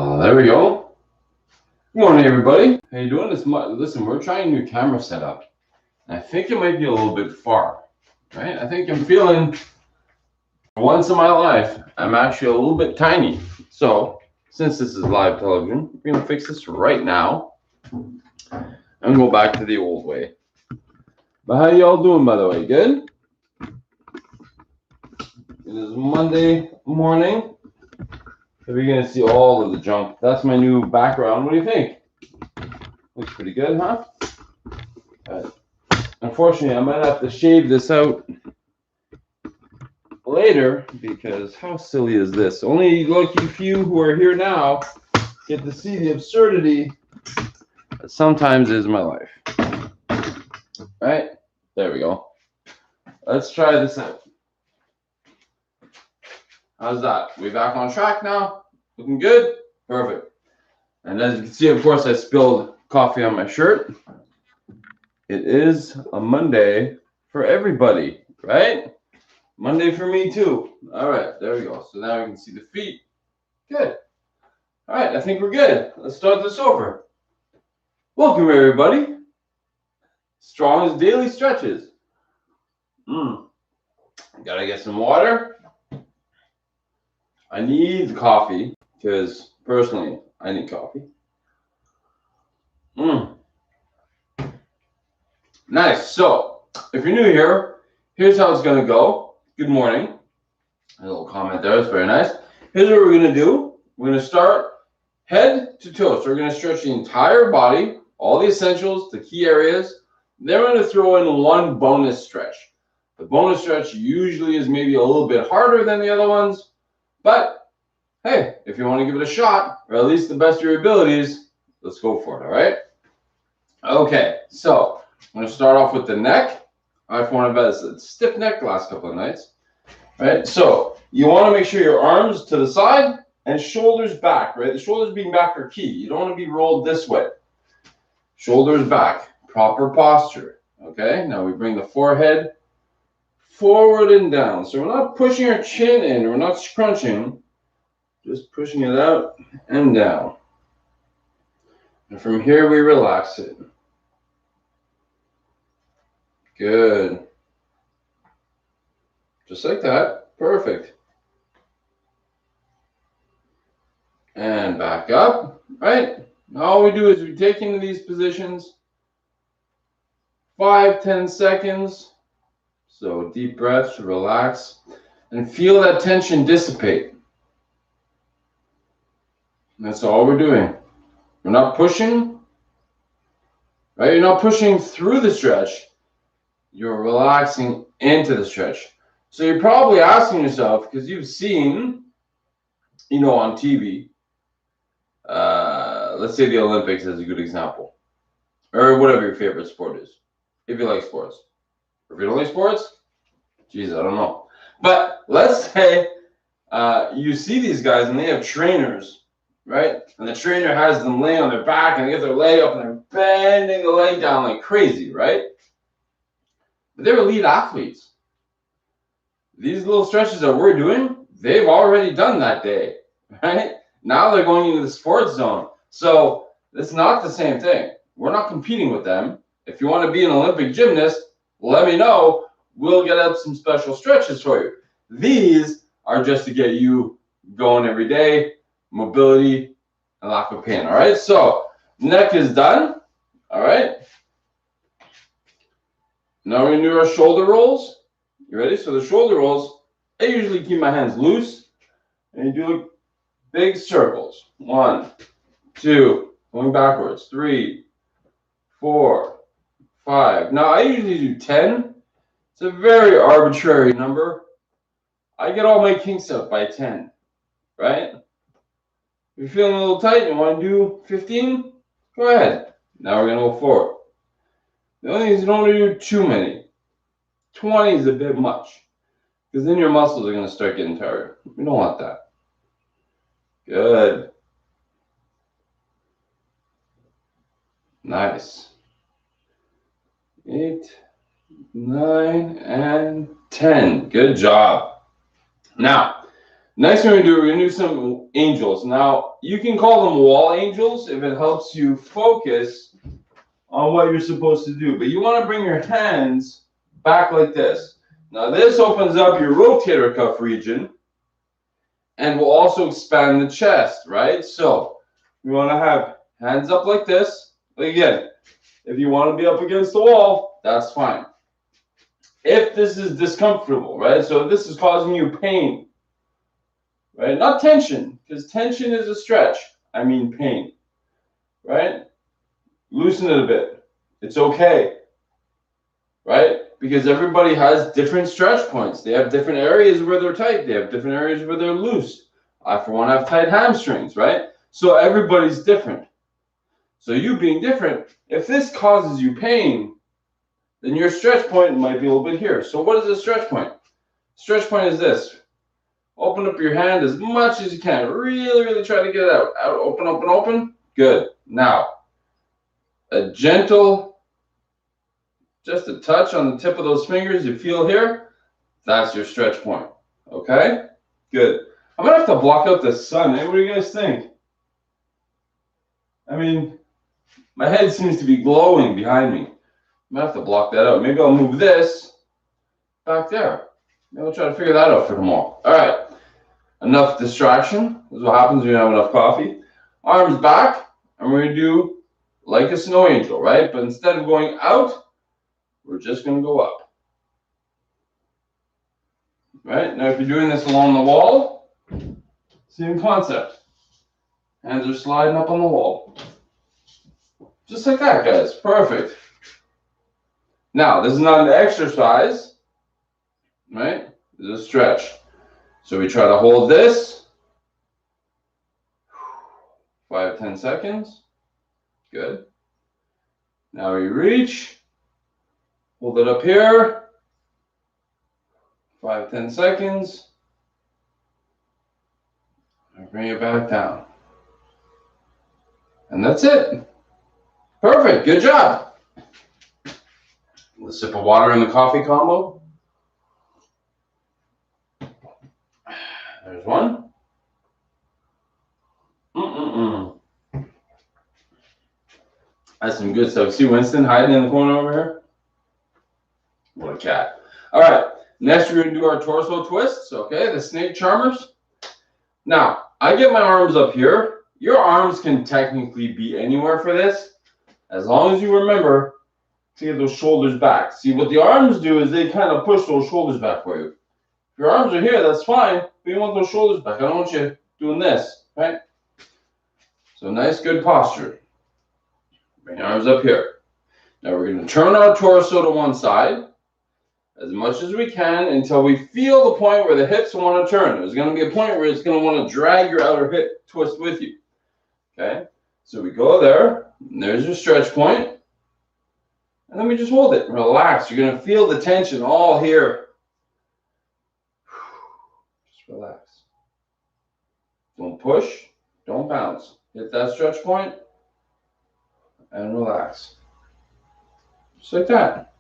There we go. Good morning, everybody. How you doing? Listen, we're trying a new camera setup. I think it might be a little bit far, right? I think I'm feeling, for once in my life, I'm actually a little bit tiny. So, since this is live television, we're going to fix this right now and go back to the old way. But how y'all doing, by the way? Good? It is Monday morning. So we're going to see all of the junk. That's my new background. What do you think? Looks pretty good, huh? Unfortunately, I might have to shave this out later because how silly is this? Only lucky few who are here now get to see the absurdity that sometimes is my life. Right? There we go. Let's try this out. How's that? We back on track now? Looking good? Perfect. And as you can see, of course, I spilled coffee on my shirt. It is a Monday for everybody, right? Monday for me too. All right, there we go. So now we can see the feet. Good. All right, I think we're good. Let's start this over. Welcome, everybody. Strong's daily stretches. Gotta get some water. I need coffee because personally, I need coffee. Nice. So, if you're new here, here's how it's gonna go. Good morning. A little comment there. It's very nice. Here's what we're gonna do. We're gonna start head to toe. So we're gonna stretch the entire body, all the essentials, the key areas. Then we're gonna throw in one bonus stretch. The bonus stretch usually is maybe a little bit harder than the other ones, but hey, if you want to give it a shot, or at least the best of your abilities, let's go for it, all right? Okay, so I'm going to start off with the neck. I've worn a stiff neck the last couple of nights, right? So you want to make sure your arms to the side and shoulders back, right? The shoulders being back are key. You don't want to be rolled this way. Shoulders back, proper posture, okay? Now we bring the forehead forward and down. So we're not pushing our chin in, we're not scrunching, just pushing it out and down. And from here we relax it. Good. Just like that. Perfect. And back up, right? Now all we do is we take into these positions 5-10 seconds. So deep breaths, relax, and feel that tension dissipate. And that's all we're doing. We're not pushing, right? You're not pushing through the stretch. You're relaxing into the stretch. So you're probably asking yourself, because you've seen, on TV, let's say the Olympics is a good example, or whatever your favorite sport is, if you like sports. If you don't like sports, geez, I don't know. But let's say you see these guys and they have trainers, right? And the trainer has them laying on their back and they get their leg up and they're bending the leg down like crazy, right? But they're elite athletes. These little stretches that we're doing, they've already done that day, right? Now they're going into the sports zone. So it's not the same thing. We're not competing with them. If you want to be an Olympic gymnast, let me know. We'll get out some special stretches for you. These are just to get you going every day, mobility, and lack of pain. All right, so neck is done. All right. Now we're going to do our shoulder rolls. You ready? So the shoulder rolls, I usually keep my hands loose. And you do big circles. 1, 2, going backwards. 3, 4, 5. Now I usually do 10. It's a very arbitrary number. I get all my kinks out by 10, right? If you're feeling a little tight and you want to do 15, go ahead. Now we're going to go forward. The only thing is you don't want to do too many. 20 is a bit much because then your muscles are going to start getting tired. We don't want that. Good. Nice. 8, 9, and 10. Good job. Now, Next thing we're going to do some angels. Now, you can call them wall angels if it helps you focus on what you're supposed to do. But you want to bring your hands back like this. Now, this opens up your rotator cuff region and will also expand the chest, right? So, you want to have hands up like this. Again, if you want to be up against the wall, that's fine. If this is discomfortable, right? So if this is causing you pain, right? Not tension, because tension is a stretch. I mean pain, right? Loosen it a bit. It's okay, right? Because everybody has different stretch points. They have different areas where they're tight. They have different areas where they're loose. I, for one, have tight hamstrings, right? So everybody's different. So you being different, if this causes you pain, then your stretch point might be a little bit here. So what is a stretch point? Stretch point is this. Open up your hand as much as you can. Really, really try to get it out. Out, open, open, open. Good. Now, a gentle, just a touch on the tip of those fingers you feel here, that's your stretch point. Okay? Good. I'm going to have to block out the sun. Hey, what do you guys think? I mean, my head seems to be glowing behind me. I'm going to have to block that out. Maybe I'll move this back there. Maybe I'll try to figure that out for tomorrow. All right. Enough distraction. This is what happens when you have enough coffee. Arms back. And we're going to do like a snow angel, right? But instead of going out, we're just going to go up. Right? Now, if you're doing this along the wall, same concept. Hands are sliding up on the wall. Just like that, guys. Perfect. Now, this is not an exercise, right? This is a stretch. So we try to hold this. 5, 10 seconds. Good. Now we reach. Hold it up here. 5, 10 seconds. And bring it back down. And that's it. Perfect. Good job. A sip of water in the coffee combo. There's one. That's some good stuff. See Winston hiding in the corner over here? What a cat. All right. Next, we're going to do our torso twists. Okay, the snake charmers. Now, I get my arms up here. Your arms can technically be anywhere for this, as long as you remember to get those shoulders back. See, what the arms do is they kind of push those shoulders back for you. If your arms are here, that's fine, but you want those shoulders back. I don't want you doing this, right? So nice, good posture. Bring your arms up here. Now we're going to turn our torso to one side as much as we can until we feel the point where the hips want to turn. There's going to be a point where it's going to want to drag your outer hip twist with you. Okay? So we go there, and there's your stretch point. And then we just hold it. Relax. You're going to feel the tension all here. Just relax. Don't push. Don't bounce. Hit that stretch point and relax. Just like that.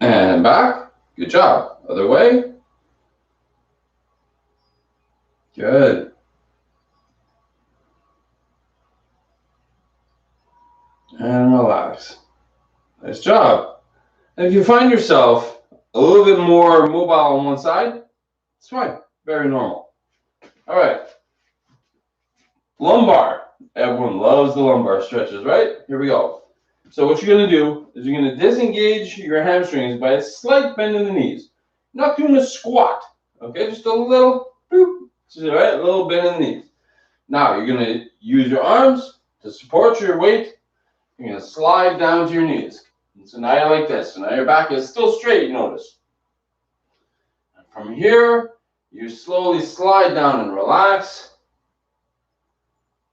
And back. Good job. Other way. Good. And relax. Nice job. And if you find yourself a little bit more mobile on one side, it's fine. Very normal. All right. Lumbar. Everyone loves the lumbar stretches, right? Here we go. So what you're going to do is you're going to disengage your hamstrings by a slight bend in the knees. Not doing a squat, okay? Just a little, boop, right? A little bend in the knees. Now you're going to use your arms to support your weight. You're going to slide down to your knees. And so now you're like this. So now your back is still straight, notice. And from here, you slowly slide down and relax.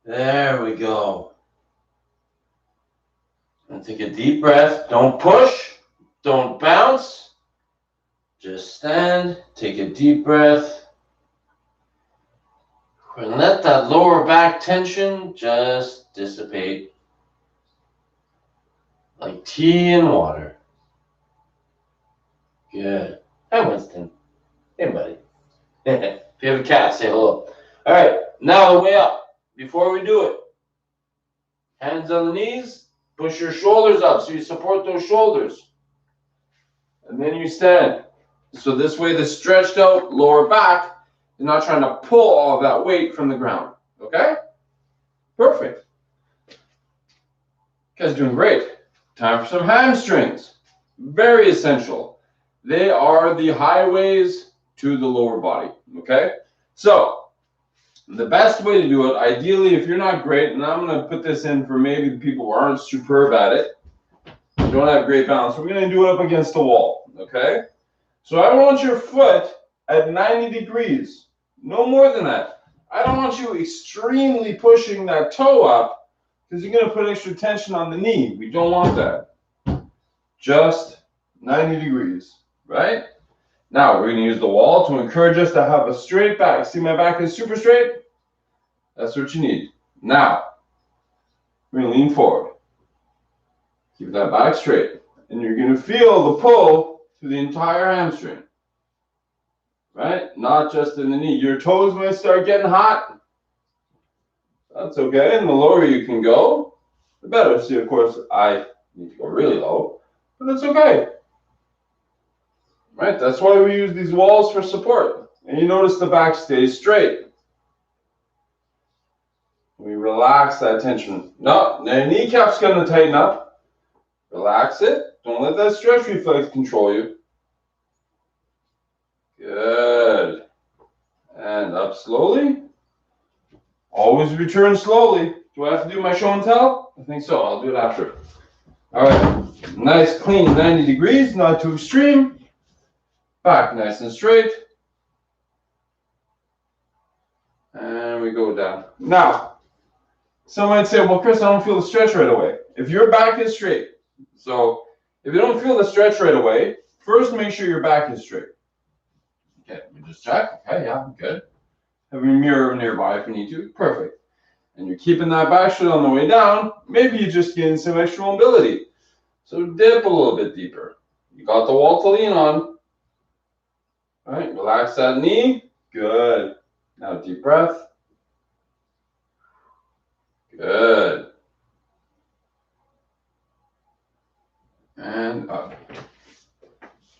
There we go. And take a deep breath. Don't push. Don't bounce. Just stand. Take a deep breath. And let that lower back tension just dissipate. Like tea and water. Good. Hi, Winston. Hey, buddy. If you have a cat, say hello. All right, now the way up. Before we do it, hands on the knees, push your shoulders up so you support those shoulders. And then you stand. So this way the stretched out lower back is not trying to pull all of that weight from the ground. Okay? Perfect. You guys are doing great. Time for some hamstrings. Very essential. They are the highways to the lower body. Okay? So, the best way to do it, ideally, if you're not great, and I'm going to put this in for maybe the people who aren't superb at it, don't have great balance, we're going to do it up against the wall. Okay? So I want your foot at 90 degrees. No more than that. I don't want you extremely pushing that toe up because you're going to put extra tension on the knee. We don't want that. Just 90 degrees, right? Now we're going to use the wall to encourage us to have a straight back. See, my back is super straight? That's what you need. Now, we're going to lean forward. Keep that back straight. And you're going to feel the pull to the entire hamstring. Right? Not just in the knee. Your toes might start getting hot. That's okay. And the lower you can go, the better. See, of course, I need to go really low, but it's okay. Right? That's why we use these walls for support. And you notice the back stays straight. We relax that tension. No, the kneecap's going to tighten up. Relax it. Don't let that stretch reflex control you. Good. And up slowly. Always return slowly. Do I have to do my show and tell? I think so. I'll do it after. All right. Nice, clean 90 degrees, not too extreme. Back nice and straight. And we go down. Now, some might say, well, Chris, I don't feel the stretch right away. If your back is straight, so if you don't feel the stretch right away, first make sure your back is straight. Okay, let me just check. Okay, yeah, good. Have a mirror nearby if you need to. Perfect. And you're keeping that back straight on the way down. Maybe you just gain some extra mobility. So dip a little bit deeper. You got the wall to lean on. All right, relax that knee. Good. Now deep breath. Good. And up.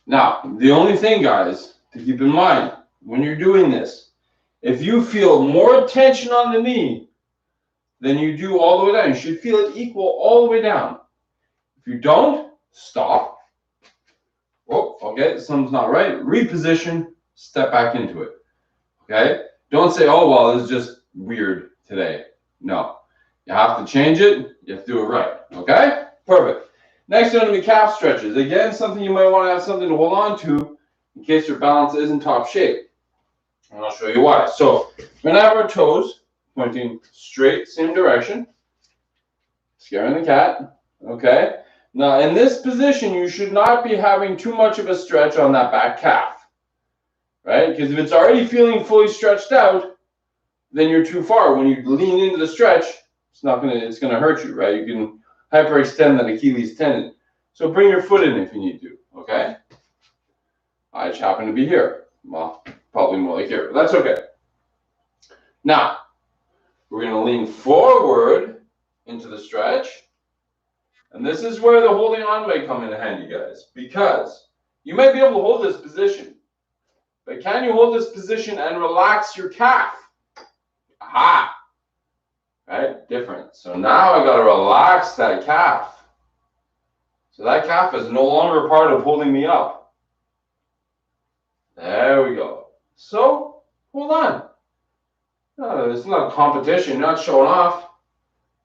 Now, the only thing, guys, to keep in mind when you're doing this, if you feel more tension on the knee than you do all the way down, you should feel it equal all the way down. If you don't, stop. Oh, okay, something's not right. Reposition, step back into it. Okay? Don't say, oh, well, it's just weird today. No. You have to change it. You have to do it right. Okay? Perfect. Next one to be calf stretches. Again, something you might want to have something to hold on to in case your balance isn't top shape. And I'll show you why. So, we're going to have our toes pointing straight, same direction. Scaring the cat. Okay? Now, in this position, you should not be having too much of a stretch on that back calf, right? Because if it's already feeling fully stretched out, then you're too far. When you lean into the stretch, it's gonna hurt you, right? You can hyperextend that Achilles tendon. So bring your foot in if you need to, okay? I just happen to be here. Well, probably more like here, but that's okay. Now, we're gonna lean forward into the stretch. And this is where the holding on may come in handy, guys, because you might be able to hold this position, but can you hold this position and relax your calf? Aha! Right? Different. So now I got to relax that calf. So that calf is no longer part of holding me up. There we go. So, hold on. No, it's not a competition. You're not showing off.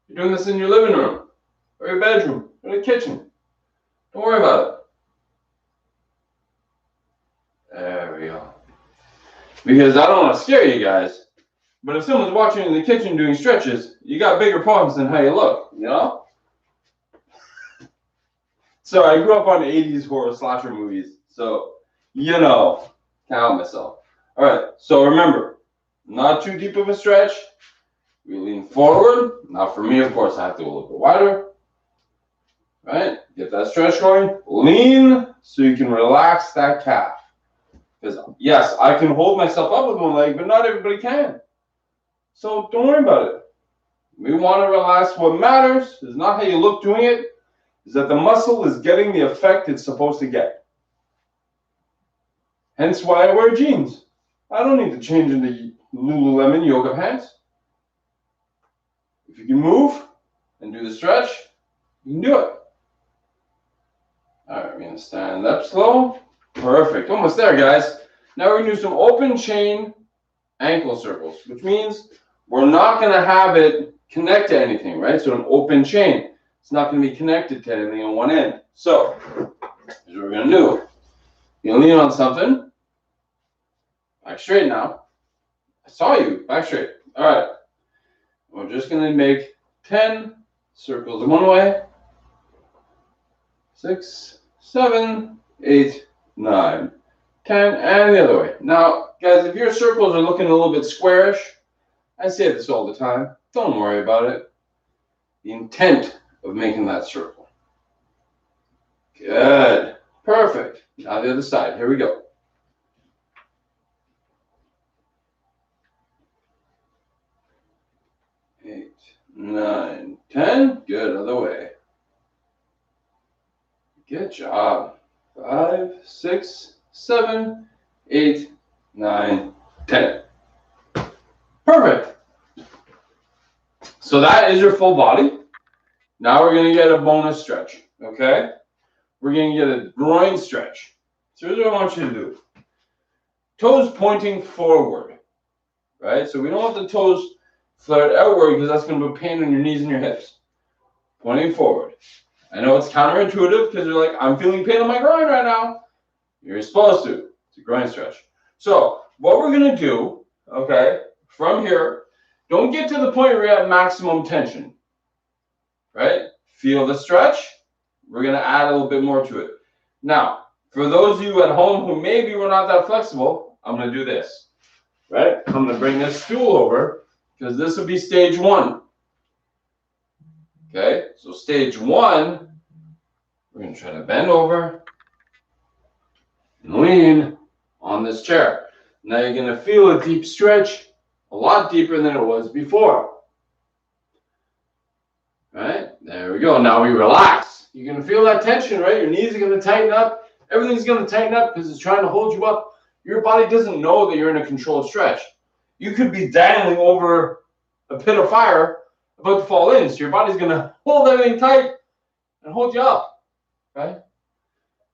You're doing this in your living room. Or your bedroom, or the kitchen. Don't worry about it. There we go. Because I don't want to scare you guys, but if someone's watching in the kitchen doing stretches, you got bigger problems than how you look, you know? So I grew up on 80s horror slasher movies, so, you know, can't help myself. All right, so remember, not too deep of a stretch. We lean forward. Now for me, of course, I have to go a little bit wider. Right? Get that stretch going. Lean so you can relax that calf. Because yes, I can hold myself up with one leg, but not everybody can. So don't worry about it. We want to relax. What matters is not how you look doing it, is that the muscle is getting the effect it's supposed to get. Hence why I wear jeans. I don't need to change into Lululemon yoga pants. If you can move and do the stretch, you can do it. All right, we're going to stand up slow. Perfect. Almost there, guys. Now we're going to do some open chain ankle circles, which means we're not going to have it connect to anything, right? So an open chain, it's not going to be connected to anything on one end. So here's what we're going to do. You're going to lean on something. Back straight now. I saw you. Back straight. All right. We're just going to make 10 circles one way. 6, 7, 8, 9, 10, and the other way. Now, guys, if your circles are looking a little bit squarish, I say this all the time, don't worry about it. The intent of making that circle. Good. Perfect. Now the other side. Here we go. Eight, 9, 10. Good. Other way. Good job. 5, 6, 7, 8, 9, 10. Perfect. So that is your full body. Now we're going to get a bonus stretch, okay? We're going to get a groin stretch. So here's what I want you to do. Toes pointing forward, right? So we don't want the toes flared outward because that's going to put pain on your knees and your hips. Pointing forward. I know it's counterintuitive because you're like, I'm feeling pain on my groin right now. You're supposed to. It's a groin stretch. So what we're going to do, okay, from here, don't get to the point where you're at maximum tension, right? Feel the stretch. We're going to add a little bit more to it. Now, for those of you at home who maybe were not that flexible, I'm going to do this, right? I'm going to bring this stool over because this will be stage 1. Okay, so stage 1, we're going to try to bend over and lean on this chair. Now you're going to feel a deep stretch, a lot deeper than it was before. Right? There we go. Now we relax. You're going to feel that tension, right? Your knees are going to tighten up. Everything's going to tighten up because it's trying to hold you up. Your body doesn't know that you're in a controlled stretch. You could be dangling over a pit of fire about to fall in. So your body's going to hold everything tight and hold you up. Right?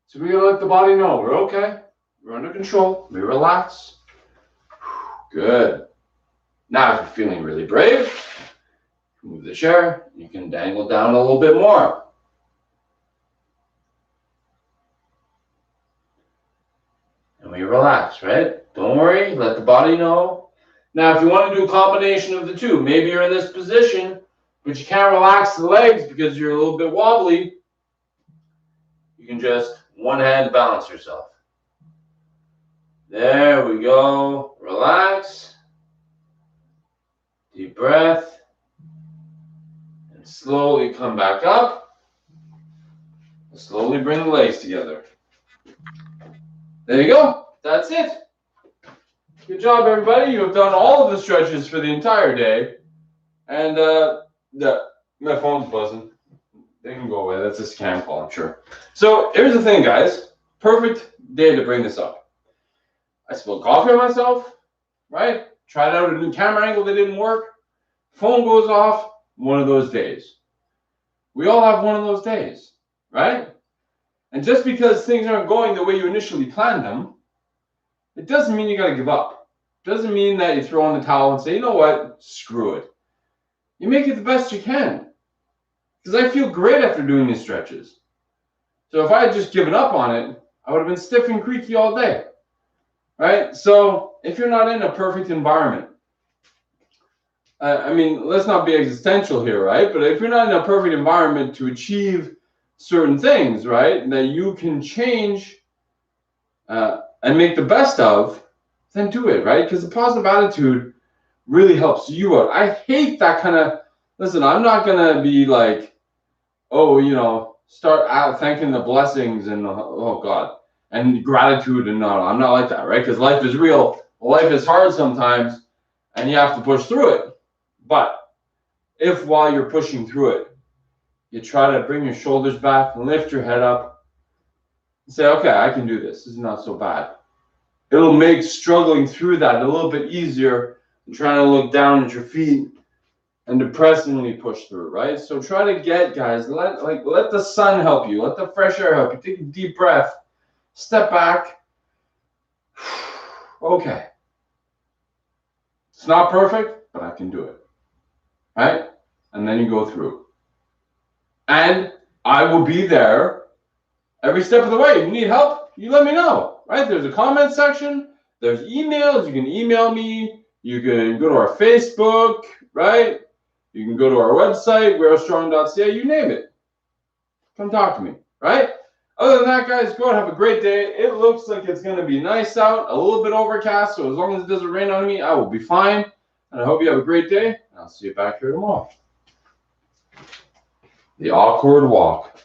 So we're going to let the body know we're okay. We're under control. We relax. Good. Now, if you're feeling really brave, move the chair. You can dangle down a little bit more. And we relax, right? Don't worry. Let the body know. Now, if you want to do a combination of the two, maybe you're in this position, but you can't relax the legs because you're a little bit wobbly. You can just one hand balance yourself. There we go. Relax. Deep breath. And slowly come back up. And slowly bring the legs together. There you go. That's it. Good job, everybody. You have done all of the stretches for the entire day. And yeah, my phone's buzzing. They can go away. That's a scam call, I'm sure. So here's the thing, guys. Perfect day to bring this up. I spilled coffee on myself, right? Tried out a new camera angle that didn't work. Phone goes off. One of those days. We all have one of those days, right? And just because things aren't going the way you initially planned them, it doesn't mean you got to give up. It doesn't mean that you throw in the towel and say, you know what, screw it. You make it the best you can. Because I feel great after doing these stretches. So if I had just given up on it, I would have been stiff and creaky all day. Right? So if you're not in a perfect environment, I mean, let's not be existential here, right? But if you're not in a perfect environment to achieve certain things, right, that you can change and make the best of, then do it, right? Because the positive attitude really helps you out. I hate that kind of, listen, I'm not going to be like, oh, you know, start out thanking the blessings and, oh, God. and gratitude, and no, I'm not like that, right? Because life is real. Life is hard sometimes, and you have to push through it. But if while you're pushing through it, you try to bring your shoulders back and lift your head up and say, okay, I can do this. This is not so bad. It'll make struggling through that a little bit easier than trying to look down at your feet and depressingly push through, right? So try to get, guys, let the sun help you. Let the fresh air help you. Take a deep breath. Step back. Okay. It's not perfect, but I can do it. Right? And then you go through. And I will be there every step of the way. If you need help, you let me know. Right? There's a comment section. There's emails. You can email me. You can go to our Facebook, right? You can go to our website, wearestrong.ca, you name it. Come talk to me, right? Other than that, guys, go and have a great day. It looks like it's going to be nice out, a little bit overcast, so as long as it doesn't rain on me, I will be fine. And I hope you have a great day. I'll see you back here tomorrow. The awkward walk.